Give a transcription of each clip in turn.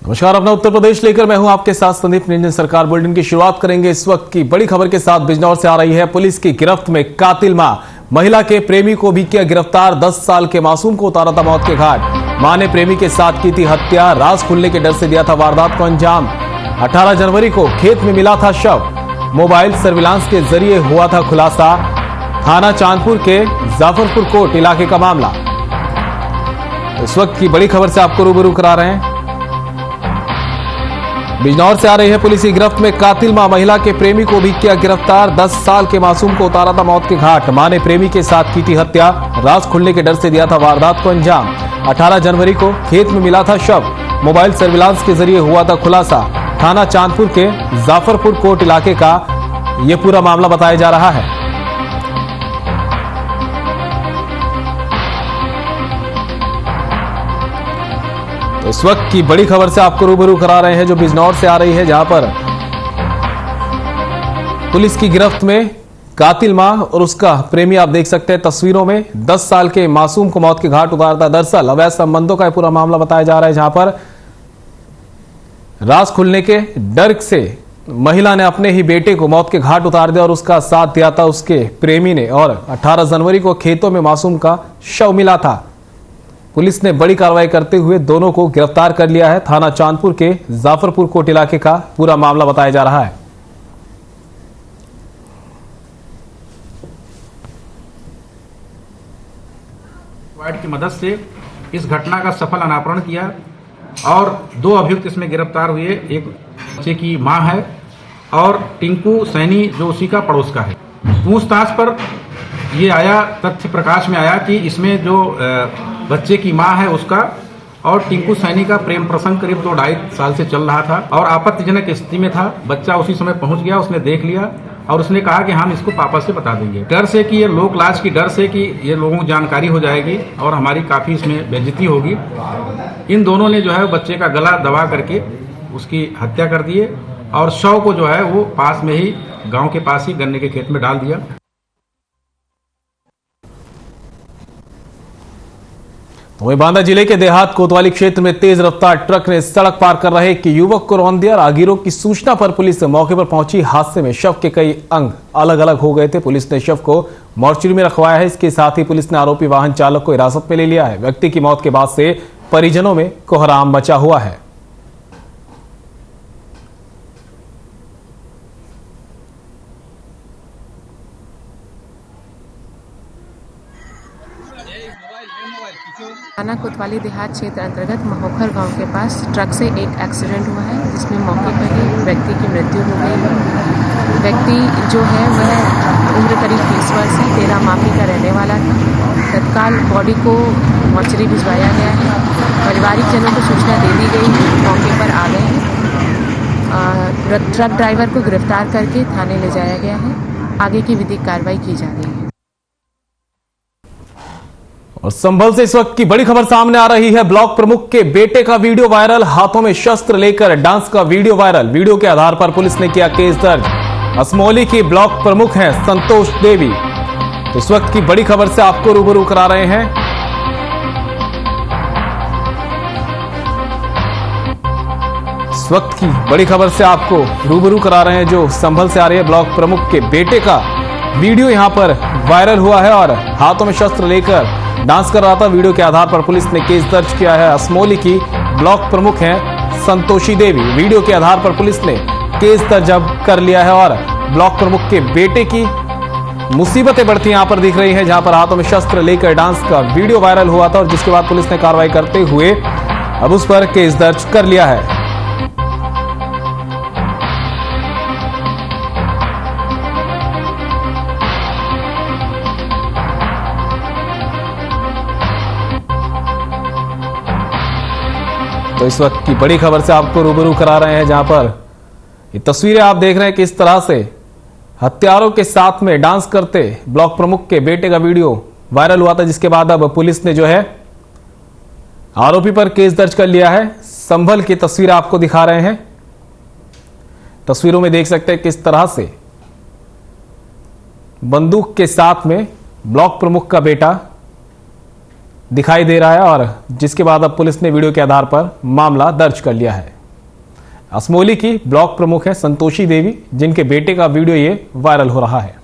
नमस्कार, अपना उत्तर प्रदेश लेकर मैं हूं आपके साथ संदीप निरंजन। सरकार बुलेटिन की शुरुआत करेंगे इस वक्त की बड़ी खबर के साथ। बिजनौर से आ रही है पुलिस की गिरफ्त में कातिल मां। महिला के प्रेमी को भी किया गिरफ्तार। 10 साल के मासूम को उतारा था मौत के घाट। मां ने प्रेमी के साथ की थी हत्या। राज खुलने के डर से दिया था वारदात को अंजाम। 18 जनवरी को खेत में मिला था शव। मोबाइल सर्विलांस के जरिए हुआ था खुलासा। थाना चांदपुर के जाफरपुर कोट इलाके का मामला। इस वक्त की बड़ी खबर से आपको रूबरू करा रहे हैं। बिजनौर से आ रही है पुलिस की गिरफ्त में कातिल मां। महिला के प्रेमी को भी किया गिरफ्तार। 10 साल के मासूम को उतारा था मौत के घाट। मां ने प्रेमी के साथ की थी हत्या। राज खुलने के डर से दिया था वारदात को अंजाम। 18 जनवरी को खेत में मिला था शव। मोबाइल सर्विलांस के जरिए हुआ था खुलासा। थाना चांदपुर के जाफरपुर कोट इलाके का यह पूरा मामला बताया जा रहा है। इस वक्त की बड़ी खबर से आपको रूबरू करा रहे हैं जो बिजनौर से आ रही है, जहां पर पुलिस की गिरफ्त में कातिल मां और उसका प्रेमी। आप देख सकते हैं तस्वीरों में 10 साल के मासूम को मौत के घाट उतारता। दरअसल अवैध संबंधों का पूरा मामला बताया जा रहा है, जहां पर राज खुलने के डर से महिला ने अपने ही बेटे को मौत के घाट उतार दिया और उसका साथ दिया था उसके प्रेमी ने। और 18 जनवरी को खेतों में मासूम का शव मिला था। पुलिस ने बड़ी कार्रवाई करते हुए दोनों को गिरफ्तार कर लिया है। थाना चांदपुर के जाफरपुर कोट इलाके का पूरा मामला बताया जा रहा है। स्क्वाड की मदद से इस घटना का सफल अनावरण किया और 2 अभियुक्त इसमें गिरफ्तार हुए। एक बच्चे की मां है और टिंकू सैनी जो उसी का पड़ोस का है। पूछताछ पर ये आया, तथ्य प्रकाश में आया कि इसमें जो बच्चे की मां है उसका और टिंकू सैनी का प्रेम प्रसंग करीब 2-2.5 साल से चल रहा था और आपत्तिजनक स्थिति में था। बच्चा उसी समय पहुंच गया, उसने देख लिया और उसने कहा कि हम इसको पापा से बता देंगे। डर से कि ये लोक लाज की डर से कि ये लोगों को जानकारी हो जाएगी और हमारी काफी इसमें बेइज्जती होगी, इन दोनों ने जो है बच्चे का गला दबा करके उसकी हत्या कर दिए और शव को जो है वो पास में ही गाँव के पास ही गन्ने के खेत में डाल दिया। वहीं बांदा जिले के देहात कोतवाली क्षेत्र में तेज रफ्तार ट्रक ने सड़क पार कर रहे एक युवक को रौंद दिया। राहगीरों की सूचना पर पुलिस मौके पर पहुंची। हादसे में शव के कई अंग अलग अलग हो गए थे। पुलिस ने शव को मोर्चरी में रखवाया है। इसके साथ ही पुलिस ने आरोपी वाहन चालक को हिरासत में ले लिया है। व्यक्ति की मौत के बाद से परिजनों में कोहराम मचा हुआ है। थाना कोतवाली देहात क्षेत्र अंतर्गत महोखर गांव के पास ट्रक से एक एक्सीडेंट हुआ है, जिसमें मौके पर ही व्यक्ति की मृत्यु हो गई है। व्यक्ति जो है वह उम्र करीब 30 वर्ष है, 13 माफी का रहने वाला था। तत्काल बॉडी को मोर्चरी भिजवाया गया है। पारिवारिक जनों को सूचना दे दी गई है, मौके पर आ गए हैं। ट्रक ड्राइवर को गिरफ्तार करके थाने ले जाया गया है। आगे की विधिक कार्रवाई की जा रही है। और संभल से इस वक्त की बड़ी खबर सामने आ रही है। ब्लॉक प्रमुख के बेटे का वीडियो वायरल। हाथों में शस्त्र लेकर डांस का वीडियो वायरल। वीडियो के आधार पर पुलिस ने किया केस दर्ज। असमोली की ब्लॉक प्रमुख हैं संतोष देवी। तो इस वक्त की बड़ी खबर से आपको रूबरू करा रहे हैं। इस वक्त की बड़ी खबर से आपको रूबरू करा रहे हैं जो संभल से आ रही है। ब्लॉक प्रमुख के बेटे का वीडियो यहां पर वायरल हुआ है और हाथों में शस्त्र लेकर डांस कर रहा था। वीडियो के आधार पर पुलिस ने केस दर्ज किया है। असमोली की ब्लॉक प्रमुख हैं संतोषी देवी। वीडियो के आधार पर पुलिस ने केस दर्ज कर लिया है और ब्लॉक प्रमुख के बेटे की मुसीबतें बढ़ती यहां पर दिख रही हैं, जहां पर हाथों में शस्त्र लेकर डांस का वीडियो वायरल हुआ था और जिसके बाद पुलिस ने कार्रवाई करते हुए अब उस पर केस दर्ज कर लिया है। तो इस वक्त की बड़ी खबर से आपको रूबरू करा रहे हैं, जहां पर ये तस्वीरें आप देख रहे हैं किस तरह से हत्यारों के साथ में डांस करते ब्लॉक प्रमुख के बेटे का वीडियो वायरल हुआ था, जिसके बाद अब पुलिस ने जो है आरोपी पर केस दर्ज कर लिया है। संभल की तस्वीर आपको दिखा रहे हैं। तस्वीरों में देख सकते हैं किस तरह से बंदूक के साथ में ब्लॉक प्रमुख का बेटा दिखाई दे रहा है और जिसके बाद अब पुलिस ने वीडियो के आधार पर मामला दर्ज कर लिया है। असमोली की ब्लॉक प्रमुख है संतोषी देवी, जिनके बेटे का वीडियो ये वायरल हो रहा है।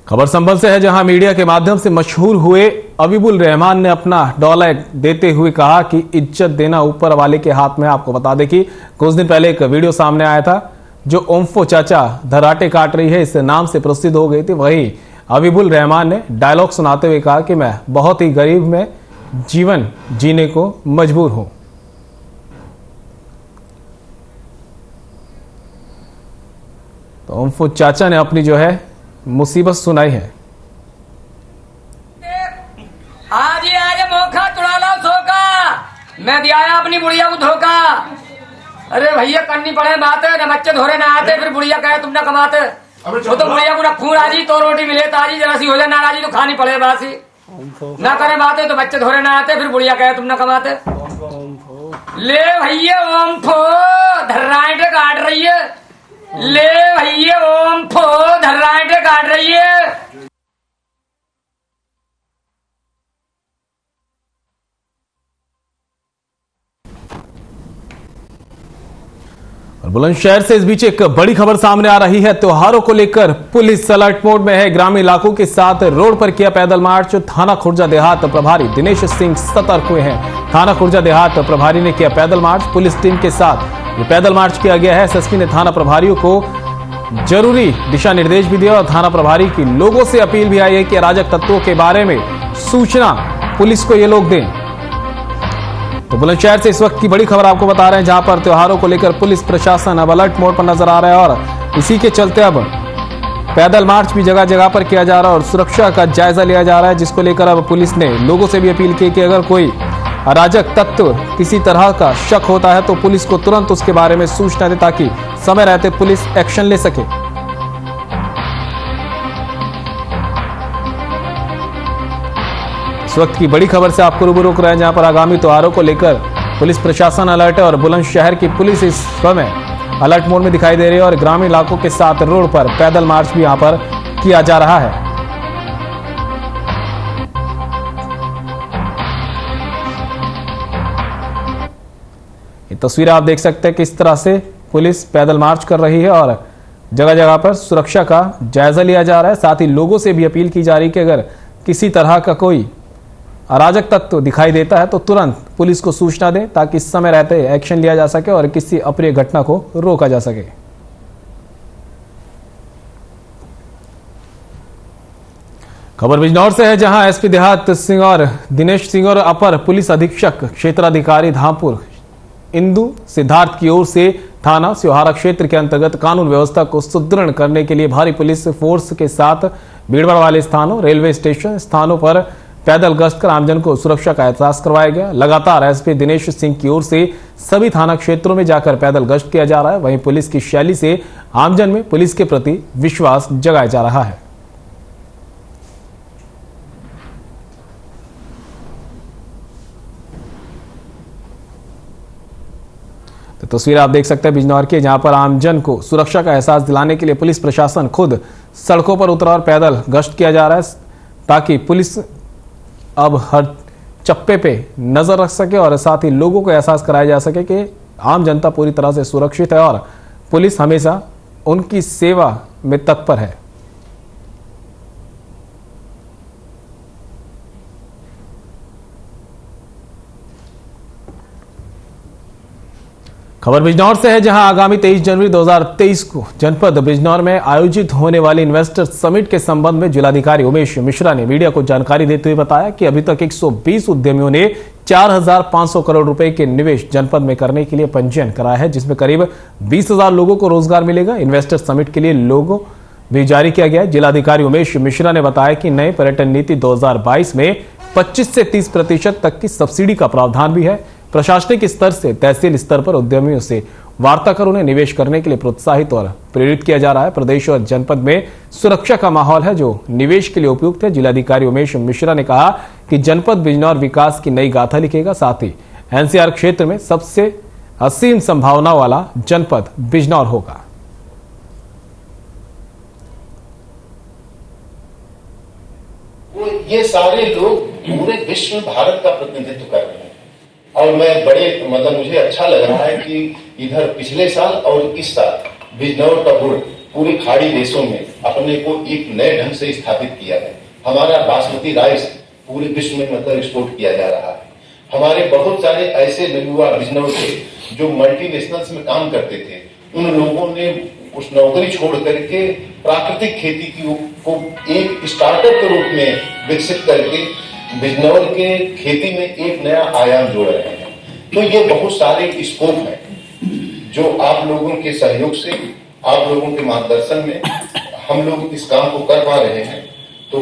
खबर संभल से है, जहां मीडिया के माध्यम से मशहूर हुए अबीबुल रहमान ने अपना डॉलर देते हुए कहा कि इज्जत देना ऊपर वाले के हाथ में। आपको बता दें कि कुछ दिन पहले एक वीडियो सामने आया था जो ओम्फो चाचा धराटे काट रही है इस नाम से प्रसिद्ध हो गई थी। वही अबीबुल रहमान ने डायलॉग सुनाते हुए कहा कि मैं बहुत ही गरीब में जीवन जीने को मजबूर हूं। तो ओम्फो चाचा ने अपनी जो है मुसीबत सुनाई है। आज ही आज मौका तुड़ाला सोका, मैं दिया अपनी बुढ़िया को धोखा। अरे भैया करनी पड़े बात, न बच्चे धोरे ना आते, फिर बुढ़िया कहे तुम ना कमाते। वो तो बुढ़िया को रखूं राजी तो रोटी मिले ताजी, जरा सी हो जाए नाराजी तो खानी पड़े बासी। ना करे बातें तो बच्चे धोरे ना आते, फिर बुढ़िया कहे तुम ना कमाते। ले भैया ओम फो धर्राइटे काट रही है, ले भैया ओम फो धर्राइटे काट रही है। बुलंदशहर से इस बीच एक बड़ी खबर सामने आ रही है। त्योहारों को लेकर पुलिस अलर्ट मोड में है। ग्रामीण इलाकों के साथ रोड पर किया पैदल मार्च। थाना खुर्जा देहात प्रभारी दिनेश सिंह सतर्क हुए हैं। थाना खुर्जा देहात प्रभारी ने किया पैदल मार्च। पुलिस टीम के साथ ये पैदल मार्च किया गया है। एसएसपी ने थाना प्रभारियों को जरूरी दिशा निर्देश भी दिया और थाना प्रभारी की लोगों से अपील भी आई है कि अराजक तत्वों के बारे में सूचना पुलिस को ये लोग दें। तो बुलंदशहर से इस वक्त की बड़ी खबर आपको बता रहे हैं, जहां पर त्योहारों को लेकर पुलिस प्रशासन अब अलर्ट मोड पर नजर आ रहा है और इसी के चलते अब पैदल मार्च भी जगह जगह पर किया जा रहा है और सुरक्षा का जायजा लिया जा रहा है, जिसको लेकर अब पुलिस ने लोगों से भी अपील की कि अगर कोई अराजक तत्व किसी तरह का शक होता है तो पुलिस को तुरंत उसके बारे में सूचना दे ताकि समय रहते पुलिस एक्शन ले सके। इस वक्त की बड़ी खबर से आपको रूबरू कर रहे हैं, जहां पर आगामी त्योहारों को लेकर पुलिस प्रशासन अलर्ट है और बुलंदशहर की पुलिस इस समय अलर्ट मोड में दिखाई दे रही है और ग्रामीण इलाकों के साथ रोड पर पैदल मार्च भी यहां पर किया जा रहा है। ये तस्वीर आप देख सकते हैं किस तरह से पुलिस पैदल मार्च कर रही है और जगह जगह पर सुरक्षा का जायजा लिया जा रहा है। साथ ही लोगों से भी अपील की जा रही है कि अगर किसी तरह का कोई अराजक तत्व दिखाई देता है तो तुरंत पुलिस को सूचना दें ताकि इस समय रहते एक्शन लिया जा सके और किसी अप्रिय घटना को रोका जा सके। खबर बिजनौर से है, जहां एसपी देहात सिंह और दिनेश सिंह और अपर पुलिस अधीक्षक क्षेत्राधिकारी धामपुर इंदु सिद्धार्थ की ओर से थाना सियोहारा क्षेत्र के अंतर्गत कानून व्यवस्था को सुदृढ़ करने के लिए भारी पुलिस फोर्स के साथ भीड़भाड़ वाले स्थानों, रेलवे स्टेशन स्थानों पर पैदल गश्त कर आमजन को सुरक्षा का एहसास करवाया गया। लगातार एसपी दिनेश सिंह की ओर से सभी थाना क्षेत्रों में जाकर पैदल गश्त किया जा रहा है। वहीं पुलिस की शैली से आमजन में पुलिस के प्रति विश्वास जगाया जा रहा है। तो तस्वीर आप देख सकते हैं बिजनौर की, जहां पर आमजन को सुरक्षा का एहसास दिलाने के लिए पुलिस प्रशासन खुद सड़कों पर उतरा और पैदल गश्त किया जा रहा है ताकि पुलिस अब हर चप्पे पे नजर रख सके और साथ ही लोगों को एहसास कराया जा सके कि आम जनता पूरी तरह से सुरक्षित है और पुलिस हमेशा उनकी सेवा में तत्पर है। खबर बिजनौर से है, जहां आगामी 23 जनवरी 2023 को जनपद बिजनौर में आयोजित होने वाले इन्वेस्टर समिट के संबंध में जिलाधिकारी उमेश मिश्रा ने मीडिया को जानकारी देते हुए बताया कि अभी तक 120 उद्यमियों ने 4,500 करोड़ रुपए के निवेश जनपद में करने के लिए पंजीयन कराया है, जिसमें करीब 20,000 लोगों को रोजगार मिलेगा। इन्वेस्टर समिट के लिए लोगो भी जारी किया गया है। जिलाधिकारी उमेश मिश्रा ने बताया कि नए पर्यटन नीति 2022 में 25 से 30% तक की सब्सिडी का प्रावधान भी है। प्रशासनिक स्तर से तहसील स्तर पर उद्यमियों से वार्ता कर उन्हें निवेश करने के लिए प्रोत्साहित और प्रेरित किया जा रहा है। प्रदेश और जनपद में सुरक्षा का माहौल है जो निवेश के लिए उपयुक्त है। जिलाधिकारी उमेश मिश्रा ने कहा कि जनपद बिजनौर विकास की नई गाथा लिखेगा। साथ ही एनसीआर क्षेत्र में सबसे असीम संभावना वाला जनपद बिजनौर होगा। वो ये सारे लोग पूरे विश्व में भारत का प्रतिनिधित्व कर रहे हैं। और मैं बड़े मुझे अच्छा लग रहा है कि इधर पिछले साल और इस साल बिजनौर का गुड़ पूरे खाड़ी देशों में अपने को एक नए ढंग से स्थापित किया है। हमारा बासमती राइस पूरे विश्व में एक्सपोर्ट किया जा रहा है। हमारे बहुत सारे ऐसे युवा बिजनौर के जो मल्टीनेशनल्स में काम करते थे, उन लोगों ने उस नौकरी छोड़ करके प्राकृतिक खेती को एक स्टार्टअप के रूप में विकसित करके बिजनौर के खेती में एक नया आयाम जोड़ रहे हैं। तो ये बहुत सारे स्कोप हैं जो आप लोगों के सहयोग से, आप लोगों के मार्गदर्शन में हम लोग इस काम को कर पा रहे हैं। तो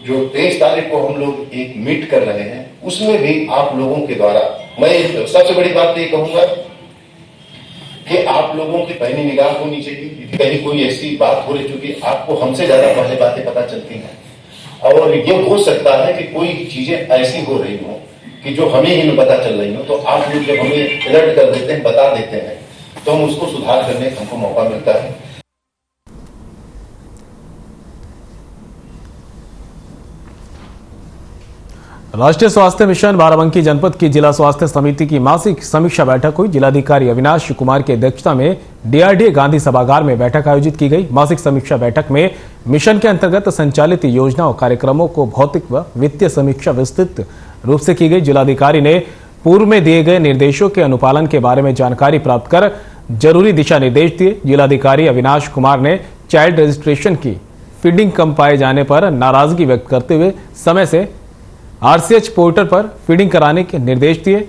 जो 23 तारीख को हम लोग एक मीट कर रहे हैं, उसमें भी आप लोगों के द्वारा मैं सबसे बड़ी बात ये कहूंगा कि आप लोगों की पहली निगाह होनी चाहिए। कहीं कोई ऐसी बात हो रही चूंकि आपको हमसे ज्यादा पहले बातें पता चलती हैं, और ये हो सकता है कि कोई चीजें ऐसी हो रही हो कि जो हमें ही नहीं पता चल रही हो, तो आप लोग जब हमें अलर्ट कर देते हैं, बता देते हैं, तो हम उसको सुधार करने का हमको मौका मिलता है। राष्ट्रीय स्वास्थ्य मिशन बाराबंकी जनपद की जिला स्वास्थ्य समिति की मासिक समीक्षा बैठक हुई। जिलाधिकारी अविनाश कुमार की अध्यक्षता में डीआरडीए गांधी सभागार में बैठक आयोजित की गई। मासिक समीक्षा बैठक में मिशन के अंतर्गत संचालित योजनाओं कार्यक्रमों को भौतिक व वित्तीय समीक्षा विस्तृत रूप से की गई। जिलाधिकारी ने पूर्व में दिए गए निर्देशों के अनुपालन के बारे में जानकारी प्राप्त कर जरूरी दिशा निर्देश दिए। जिलाधिकारी अविनाश कुमार ने चाइल्ड रजिस्ट्रेशन की फीडिंग कम पाए जाने पर नाराजगी व्यक्त करते हुए समय से आरसीएच पोर्टल पर फीडिंग कराने के निर्देश दिए।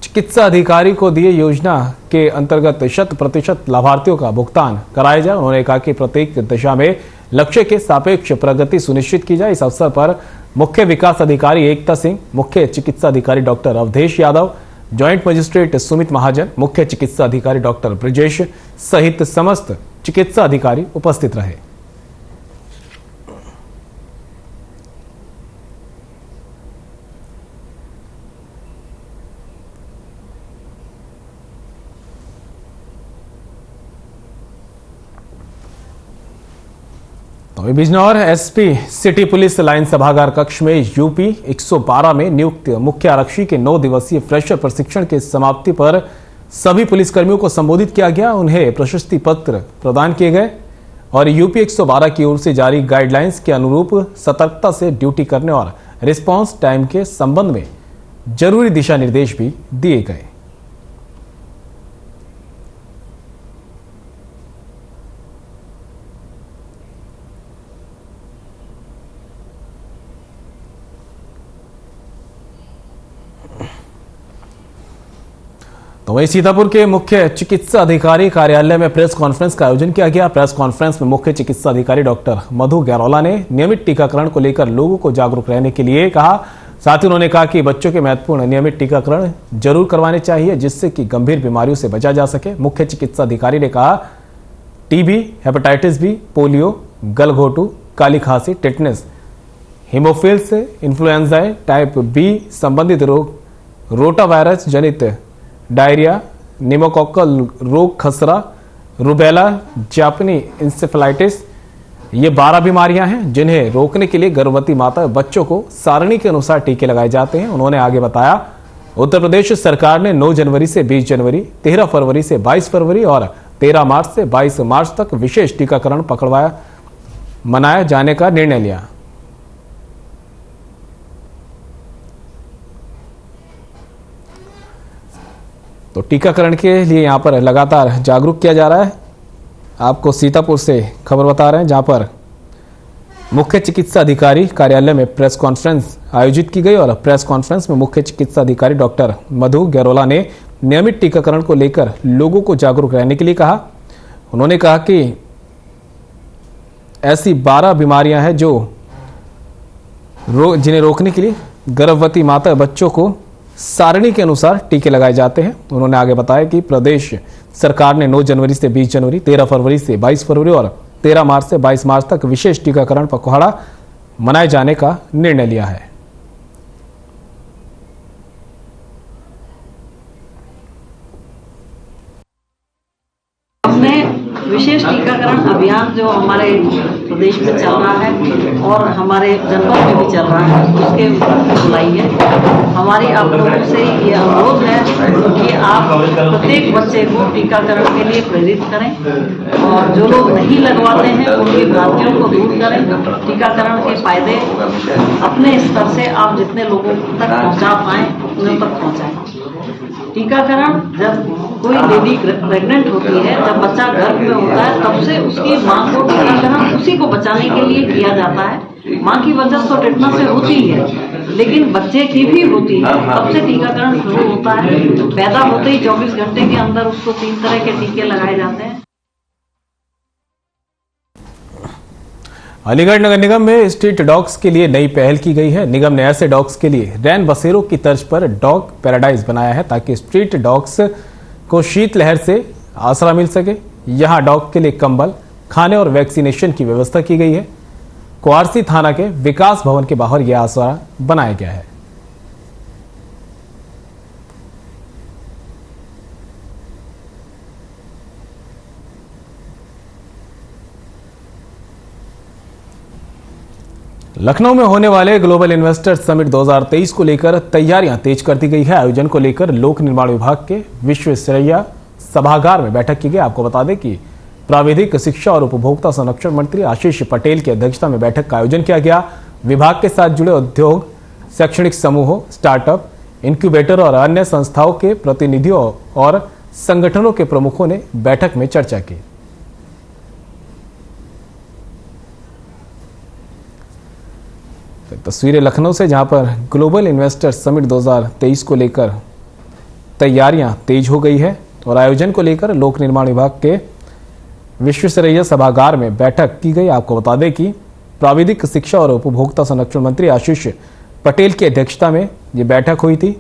चिकित्सा अधिकारी को दिए योजना के अंतर्गत 100% लाभार्थियों का भुगतान कराया जाए। उन्होंने कहा कि प्रत्येक दिशा में लक्ष्य के सापेक्ष प्रगति सुनिश्चित की जाए। इस अवसर पर मुख्य विकास अधिकारी एकता सिंह, मुख्य चिकित्सा अधिकारी doctor Awadhesh Yadav, joint magistrate Sumit Mahajan, मुख्य चिकित्सा अधिकारी डॉक्टर ब्रजेश सहित समस्त चिकित्सा अधिकारी उपस्थित रहे। तो Bijnor SP city police line सभागार कक्ष में यूपी 112 में नियुक्त मुख्य आरक्षी के 9 दिवसीय फ्रेशर प्रशिक्षण के समाप्ति पर सभी पुलिसकर्मियों को संबोधित किया गया। उन्हें प्रशस्ति पत्र प्रदान किए गए और यूपी 112 की ओर से जारी गाइडलाइंस के अनुरूप सतर्कता से ड्यूटी करने और रिस्पांस टाइम के संबंध में जरूरी दिशा निर्देश भी दिए गए। तो वहीं सीतापुर के मुख्य चिकित्सा अधिकारी कार्यालय में प्रेस कॉन्फ्रेंस का आयोजन किया गया। प्रेस कॉन्फ्रेंस में मुख्य चिकित्सा अधिकारी डॉक्टर मधु गैरोला ने नियमित टीकाकरण को लेकर लोगों को जागरूक रहने के लिए कहा। साथ ही उन्होंने कहा कि बच्चों के महत्वपूर्ण नियमित टीकाकरण जरूर करवाने चाहिए, जिससे कि गंभीर बीमारियों से बचा जा सके। मुख्य चिकित्सा अधिकारी ने कहा टीबी, हेपेटाइटिस बी, पोलियो, गलघोटू, काली खांसी, टेटनस, हीमोफिल्स, इन्फ्लुएंजा टाइप बी संबंधित रोग, रोटा वायरस जनित डायरिया, निमोकोकल रोग, खसरा, रुबेला, जापानी इंसेफेलाइटिस, ये 12 बीमारियां हैं जिन्हें रोकने के लिए गर्भवती माता बच्चों को सारणी के अनुसार टीके लगाए जाते हैं। उन्होंने आगे बताया उत्तर प्रदेश सरकार ने 9 जनवरी से 20 जनवरी, 13 फरवरी से 22 फरवरी और 13 मार्च से 22 मार्च तक विशेष टीकाकरण मनाया जाने का निर्णय लिया। तो टीकाकरण के लिए यहां पर लगातार जागरूक किया जा रहा है। आपको सीतापुर से खबर बता रहे हैं, जहां पर मुख्य चिकित्सा अधिकारी कार्यालय में प्रेस कॉन्फ्रेंस आयोजित की गई और प्रेस कॉन्फ्रेंस में मुख्य चिकित्सा अधिकारी डॉक्टर मधु गैरोला ने नियमित टीकाकरण को लेकर लोगों को जागरूक रहने के लिए कहा। उन्होंने कहा कि ऐसी 12 बीमारियां हैं जिन्हें रोकने के लिए गर्भवती माता बच्चों को सारणी के अनुसार टीके लगाए जाते हैं। उन्होंने आगे बताया कि प्रदेश सरकार ने 9 जनवरी से 20 जनवरी, 13 फरवरी से 22 फरवरी और 13 मार्च से 22 मार्च तक विशेष टीकाकरण पखवाड़ा मनाए जाने का निर्णय लिया है। विशेष टीकाकरण अभियान जो हमारे प्रदेश में चल रहा है और हमारे जनपद में भी चल रहा है, उसके बुलाई है। हमारी आप लोगों से ये अनुरोध है कि आप प्रत्येक बच्चे को टीकाकरण के लिए प्रेरित करें और जो लोग नहीं लगवाते हैं उनकी भ्रांतियों को दूर करें। टीकाकरण के फायदे अपने स्तर से आप जितने लोगों तक पहुंचा पाएं उन तक पहुंचाएं। टीकाकरण जब कोई लेडी प्रेग्नेंट होती है, जब बच्चा गर्भ में होता है, तब से उसकी मां को टीकाकरण उसी को बचाने के लिए किया जाता है। मां की वजह तो टेटनस से होती है, लेकिन बच्चे की भी होती है, तब से टीकाकरण शुरू होता है। पैदा होते ही 24 घंटे के अंदर उसको 3 तरह के टीके लगाए जाते हैं। अलीगढ़ नगर निगम में स्ट्रीट डॉग्स के लिए नई पहल की गई है। निगम ने ऐसे डॉग्स के लिए रैन बसेरों की तर्ज पर डॉग पैराडाइज बनाया है ताकि स्ट्रीट डॉग्स को शीतलहर से आसरा मिल सके। यहां डॉग के लिए कंबल, खाने और वैक्सीनेशन की व्यवस्था की गई है। कुआरसी थाना के विकास भवन के बाहर यह आसरा बनाया गया है। लखनऊ में होने वाले ग्लोबल इन्वेस्टर समिट 2023 को लेकर तैयारियां तेज कर दी गई है। आयोजन को लेकर लोक निर्माण विभाग के विश्वेश्वरैया सभागार में बैठक की गई। आपको बता दें कि प्राविधिक शिक्षा और उपभोक्ता संरक्षण मंत्री आशीष पटेल की अध्यक्षता में बैठक का आयोजन किया गया। विभाग के साथ जुड़े उद्योग, शैक्षणिक समूहों, स्टार्टअप, इंक्यूबेटर और अन्य संस्थाओं के प्रतिनिधियों और संगठनों के प्रमुखों ने बैठक में चर्चा की। तस्वीरें लखनऊ से, जहां पर ग्लोबल इन्वेस्टर समिट 2023 को लेकर तैयारियां तेज हो गई है और आयोजन को लेकर लोक निर्माण विभाग के विश्वेश्वरैया सभागार में बैठक की गई। आपको बता दें कि प्राविधिक शिक्षा और उपभोक्ता संरक्षण मंत्री आशीष पटेल की अध्यक्षता में ये बैठक हुई थी।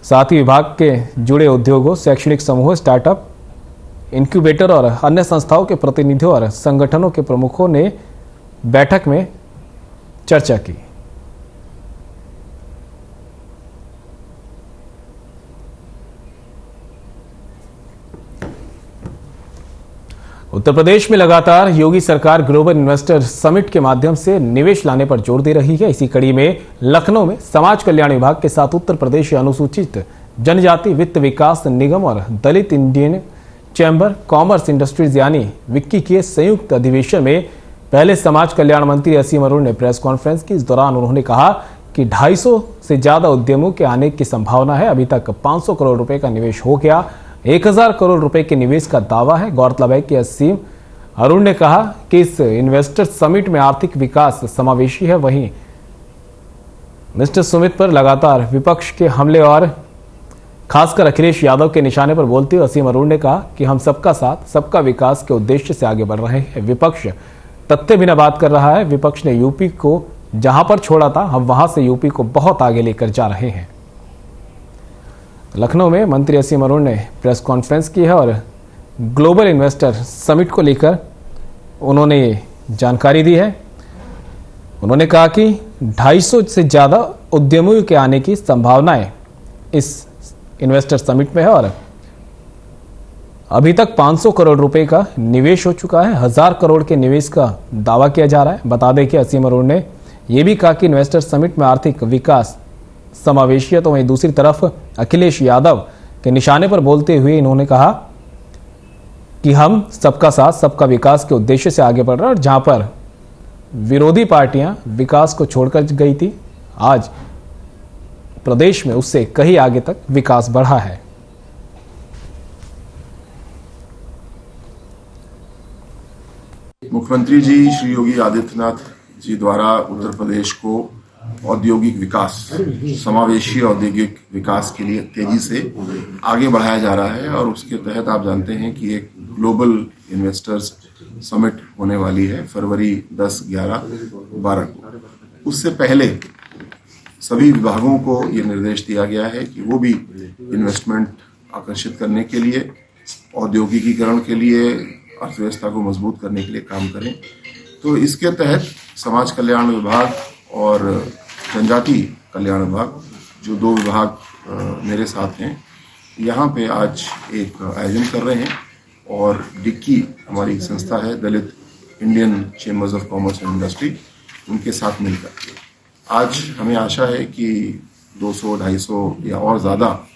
साथ ही विभाग के जुड़े उद्योगों, शैक्षणिक समूहों, स्टार्टअप, इंक्यूबेटर और अन्य संस्थाओं के प्रतिनिधियों और संगठनों के प्रमुखों ने बैठक में चर्चा की। उत्तर प्रदेश में लगातार योगी सरकार ग्लोबल इन्वेस्टर समिट के माध्यम से निवेश लाने पर जोर दे रही है। इसी कड़ी में लखनऊ में समाज कल्याण विभाग के साथ उत्तर प्रदेश अनुसूचित जनजाति वित्त विकास निगम और दलित इंडियन चैम्बर कॉमर्स इंडस्ट्रीज यानी विक्की के संयुक्त अधिवेशन में पहले समाज कल्याण मंत्री असीम अरुण ने प्रेस कॉन्फ्रेंस की। इस दौरान उन्होंने कहा कि 250 से ज्यादा उद्यमों के आने की संभावना है। अभी तक 500 करोड़ रुपए का निवेश हो गया, 1000 करोड़ रुपए के निवेश का दावा है। गौरतलब है कि असीम अरुण ने कहा कि इस इन्वेस्टर समिट में आर्थिक विकास समावेशी है। वहीं मिस्टर सुमित पर लगातार विपक्ष के हमले और खासकर अखिलेश यादव के निशाने पर बोलते हुए असीम अरुण ने कहा कि हम सबका साथ, सबका विकास के उद्देश्य से आगे बढ़ रहे हैं। विपक्ष तथ्य बिना बात कर रहा है। विपक्ष ने यूपी को जहां पर छोड़ा था, हम वहां से यूपी को बहुत आगे लेकर जा रहे हैं। लखनऊ में मंत्री असीम अरुण ने प्रेस कॉन्फ्रेंस की है और ग्लोबल इन्वेस्टर समिट को लेकर उन्होंने ये जानकारी दी है। उन्होंने कहा कि 250 से ज्यादा उद्यमियों के आने की संभावनाएं इस इन्वेस्टर समिट में है और अभी तक 500 करोड़ रुपए का निवेश हो चुका है। 1000 करोड़ के निवेश का दावा किया जा रहा है। बता दें कि असीम अरुण ने यह भी कहा कि इन्वेस्टर समिट में आर्थिक विकास समावेशी है। तो वहीं दूसरी तरफ अखिलेश यादव के निशाने पर बोलते हुए इन्होंने कहा कि हम सबका साथ, सबका विकास के उद्देश्य से आगे बढ़ रहे हैं और जहां पर विरोधी पार्टियां विकास को छोड़कर गई थी, आज प्रदेश में उससे कहीं आगे तक विकास बढ़ा है। मुख्यमंत्री जी श्री योगी आदित्यनाथ जी द्वारा उत्तर प्रदेश को औद्योगिक विकास, समावेशी औद्योगिक विकास के लिए तेजी से आगे बढ़ाया जा रहा है और उसके तहत आप जानते हैं कि एक ग्लोबल इन्वेस्टर्स समिट होने वाली है फरवरी 10, 11, 12 को। उससे पहले सभी विभागों को ये निर्देश दिया गया है कि वो भी इन्वेस्टमेंट आकर्षित करने के लिए, औद्योगिकीकरण के लिए, अर्थव्यवस्था को मजबूत करने के लिए काम करें। तो इसके तहत समाज कल्याण विभाग और जनजाति कल्याण विभाग, जो 2 विभाग मेरे साथ हैं, यहाँ पे आज एक आयोजन कर रहे हैं और डिक्की हमारी संस्था है Dalit Indian chambers of commerce and industry, उनके साथ मिलकर आज हमें आशा है कि 200-250 या और ज़्यादा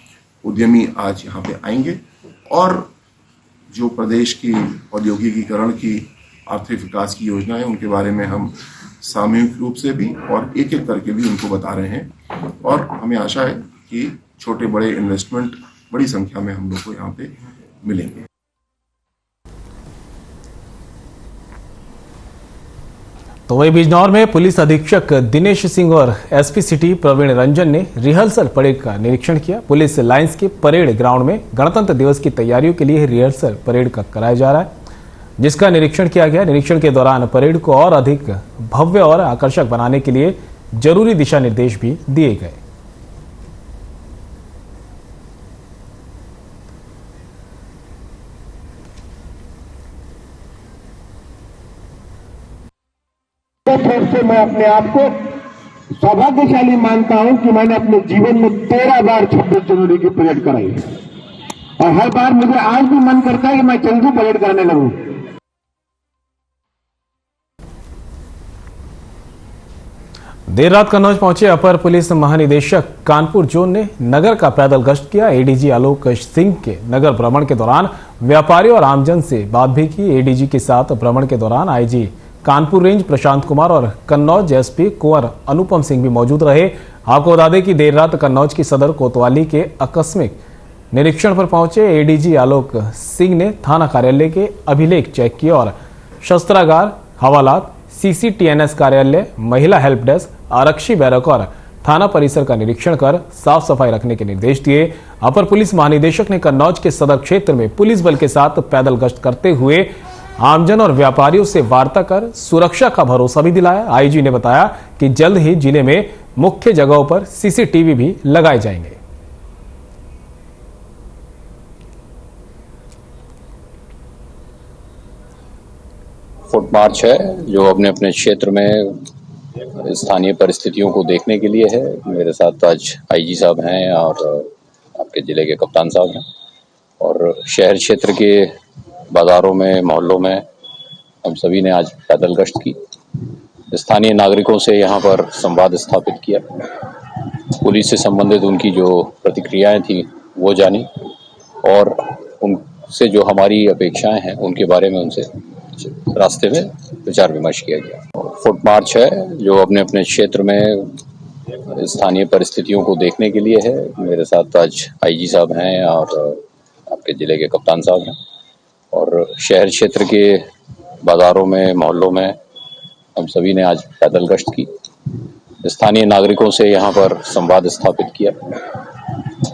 उद्यमी आज यहाँ पे आएंगे और जो प्रदेश की औद्योगिकीकरण की आर्थिक विकास की योजना है उनके बारे में हम सामूहिक रूप से भी और एक एक करके भी उनको बता रहे हैं। और हमें आशा है कि छोटे बड़े इन्वेस्टमेंट बड़ी संख्या में हम लोग को यहाँ पे मिलेंगे। तो वही बिजनौर में पुलिस अधीक्षक दिनेश सिंह और एसपी सिटी प्रवीण रंजन ने रिहर्सल परेड का निरीक्षण किया। पुलिस लाइंस के परेड ग्राउंड में गणतंत्र दिवस की तैयारियों के लिए रिहर्सल परेड का कराया जा रहा है, जिसका निरीक्षण किया गया। निरीक्षण के दौरान परेड को और अधिक भव्य और आकर्षक बनाने के लिए जरूरी दिशा निर्देश भी दिए गए। तरफ से मैं अपने आप को सौभाग्यशाली मानता हूं कि मैंने अपने जीवन में 13 बार 26 जनवरी की परेड कराई और हर बार मुझे आज भी मन करता है कि मैं जल्दी परेड करने लगूं। देर रात कन्नौज पहुंचे अपर पुलिस महानिदेशक कानपुर जोन ने नगर का पैदल गश्त किया। एडीजी आलोक सिंह के नगर भ्रमण के दौरान व्यापारियों और आमजन से बात भी की। एडीजी के साथ भ्रमण के दौरान आईजी कानपुर रेंज प्रशांत कुमार और कन्नौज एसपी कुंवर अनुपम सिंह भी मौजूद रहे। आपको बता दें कि देर रात कन्नौज की सदर कोतवाली के आकस्मिक निरीक्षण पर पहुंचे एडीजी आलोक सिंह ने थाना कार्यालय के अभिलेख चेक किए और शस्त्रागार, हवालात, सीसीटीएनएस कार्यालय, महिला हेल्प डेस्क, आरक्षी बैरक और थाना परिसर का निरीक्षण कर साफ सफाई रखने के निर्देश दिए। अपर पुलिस महानिदेशक ने कन्नौज के सदर क्षेत्र में पुलिस बल के साथ पैदल गश्त करते हुए आमजन और व्यापारियों से वार्ता कर सुरक्षा का भरोसा भी दिलाया। आईजी ने बताया कि जल्द ही जिले में मुख्य जगहों पर सीसीटीवी भी लगाए जाएंगे। फुट मार्च है जो अपने अपने क्षेत्र में स्थानीय परिस्थितियों को देखने के लिए है। मेरे साथ आज आईजी साहब हैं और आपके जिले के कप्तान साहब हैं और शहर क्षेत्र के बाजारों में, मोहल्लों में हम सभी ने आज पैदल गश्त की। स्थानीय नागरिकों से यहाँ पर संवाद स्थापित किया, पुलिस से संबंधित उनकी जो प्रतिक्रियाएं थी वो जानी और उनसे जो हमारी अपेक्षाएं हैं उनके बारे में उनसे रास्ते में विचार विमर्श किया गया। फुट मार्च है जो अपने अपने क्षेत्र में स्थानीय परिस्थितियों को देखने के लिए है। मेरे साथ आज आईजी साहब हैं और आपके जिले के कप्तान साहब हैं और शहर क्षेत्र के बाजारों में, मोहल्लों में हम सभी ने आज पैदल गश्त की। स्थानीय नागरिकों से यहाँ पर संवाद स्थापित किया,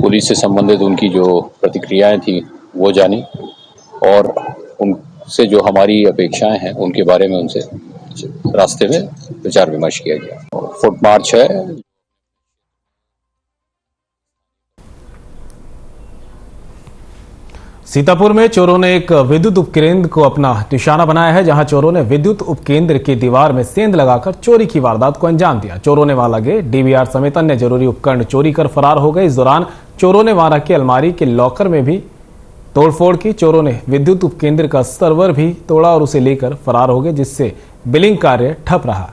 पुलिस से संबंधित उनकी जो प्रतिक्रियाएं थी वो जानी और उनसे जो हमारी अपेक्षाएं हैं उनके बारे में उनसे रास्ते में विचार विमर्श किया गया। फुट मार्च है। सीतापुर में चोरों ने एक विद्युत उपकेंद्र को अपना निशाना बनाया है, जहां चोरों ने विद्युत उपकेंद्र की दीवार में सेंध लगाकर चोरी की वारदात को अंजाम दिया। चोरों ने वहां लगे डीवीआर समेत अन्य जरूरी उपकरण चोरी कर फरार हो गए। इस दौरान चोरों ने वहां रखे अलमारी के लॉकर में भी तोड़फोड़ की। चोरों ने विद्युत उपकेंद्र का सर्वर भी तोड़ा और उसे लेकर फरार हो गए, जिससे बिलिंग कार्य ठप रहा।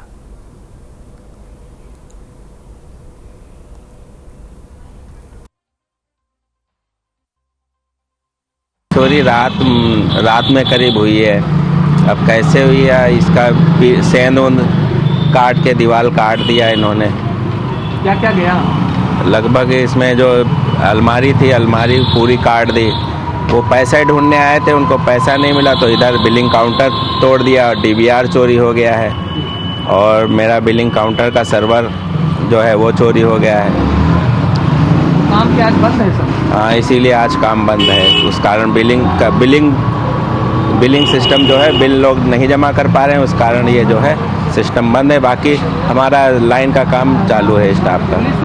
चोरी रात में करीब हुई है। अब कैसे हुई है इसका सेंध काट के दीवार काट दिया इन्होंने। क्या क्या गया? लगभग इसमें जो अलमारी थी, अलमारी पूरी काट दी। वो पैसा ढूंढने आए थे, उनको पैसा नहीं मिला तो इधर बिलिंग काउंटर तोड़ दिया और डीवीआर चोरी हो गया है और मेरा बिलिंग काउंटर का सर्वर जो है वो चोरी हो गया है। काम क्या आज बंद है सर? हाँ, इसीलिए आज काम बंद है। उस कारण बिलिंग सिस्टम जो है, बिल लोग नहीं जमा कर पा रहे हैं, उस कारण ये जो है सिस्टम बंद है। बाकी हमारा लाइन का काम चालू है स्टाफ का।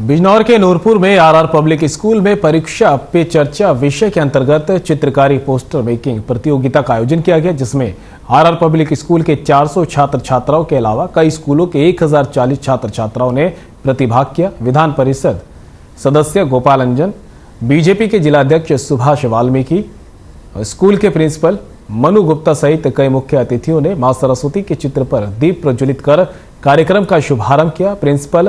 बिजनौर के नूरपुर में आरआर पब्लिक स्कूल में परीक्षा पे चर्चा विषय के अंतर्गत चित्रकारी पोस्टर मेकिंग प्रतियोगिता का आयोजन किया गया, जिसमें आरआर पब्लिक स्कूल के 400 छात्र छात्राओं के अलावा कई स्कूलों के 1040 छात्र छात्राओं ने प्रतिभाग किया। विधान परिषद सदस्य गोपाल अंजन, बीजेपी के जिलाध्यक्ष सुभाष वाल्मीकि, स्कूल के प्रिंसिपल मनु गुप्ता सहित कई मुख्य अतिथियों ने मां सरस्वती के चित्र पर दीप प्रज्वलित कर कार्यक्रम का शुभारंभ किया। प्रिंसिपल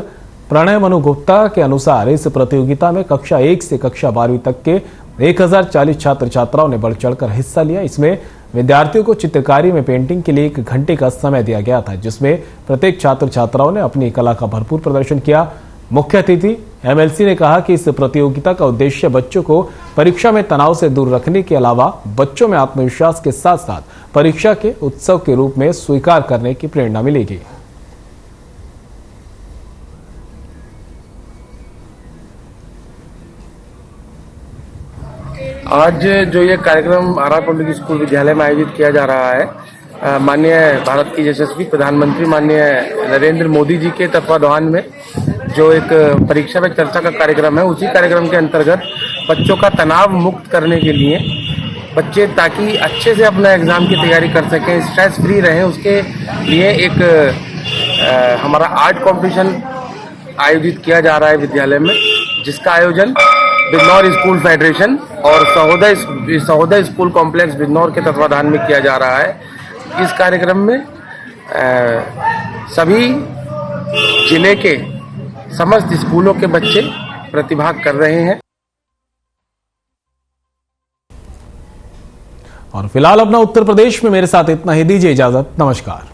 प्रणय मनु गुप्ता के अनुसार इस प्रतियोगिता में कक्षा 1 से कक्षा 12वीं तक के 1040 छात्र छात्राओं ने बढ़ चढ़कर हिस्सा लिया। इसमें विद्यार्थियों को चित्रकारी में पेंटिंग के लिए 1 घंटे का समय दिया गया था, जिसमें प्रत्येक छात्र छात्राओं ने अपनी कला का भरपूर प्रदर्शन किया। मुख्य अतिथि एमएलसी ने कहा कि इस प्रतियोगिता का उद्देश्य बच्चों को परीक्षा में तनाव से दूर रखने के अलावा बच्चों में आत्मविश्वास के साथ साथ परीक्षा के उत्सव के रूप में स्वीकार करने की प्रेरणा मिलेगी। आज जो ये कार्यक्रम आर पब्लिक स्कूल विद्यालय में आयोजित किया जा रहा है, माननीय भारत की यशस्वी प्रधानमंत्री माननीय नरेंद्र मोदी जी के तत्वाधान में जो एक परीक्षा पे चर्चा का कार्यक्रम है, उसी कार्यक्रम के अंतर्गत बच्चों का तनाव मुक्त करने के लिए बच्चे ताकि अच्छे से अपना एग्जाम की तैयारी कर सकें, स्ट्रेस फ्री रहें, उसके लिए एक हमारा आर्ट कंपटीशन आयोजित किया जा रहा है विद्यालय में, जिसका आयोजन बिजनौर स्कूल फेडरेशन और सहोदय स्कूल कॉम्प्लेक्स बिजनौर के तत्वाधान में किया जा रहा है। इस कार्यक्रम में सभी जिले के समस्त स्कूलों के बच्चे प्रतिभाग कर रहे हैं। और फिलहाल अपना उत्तर प्रदेश में मेरे साथ इतना ही, दीजिए इजाजत, नमस्कार।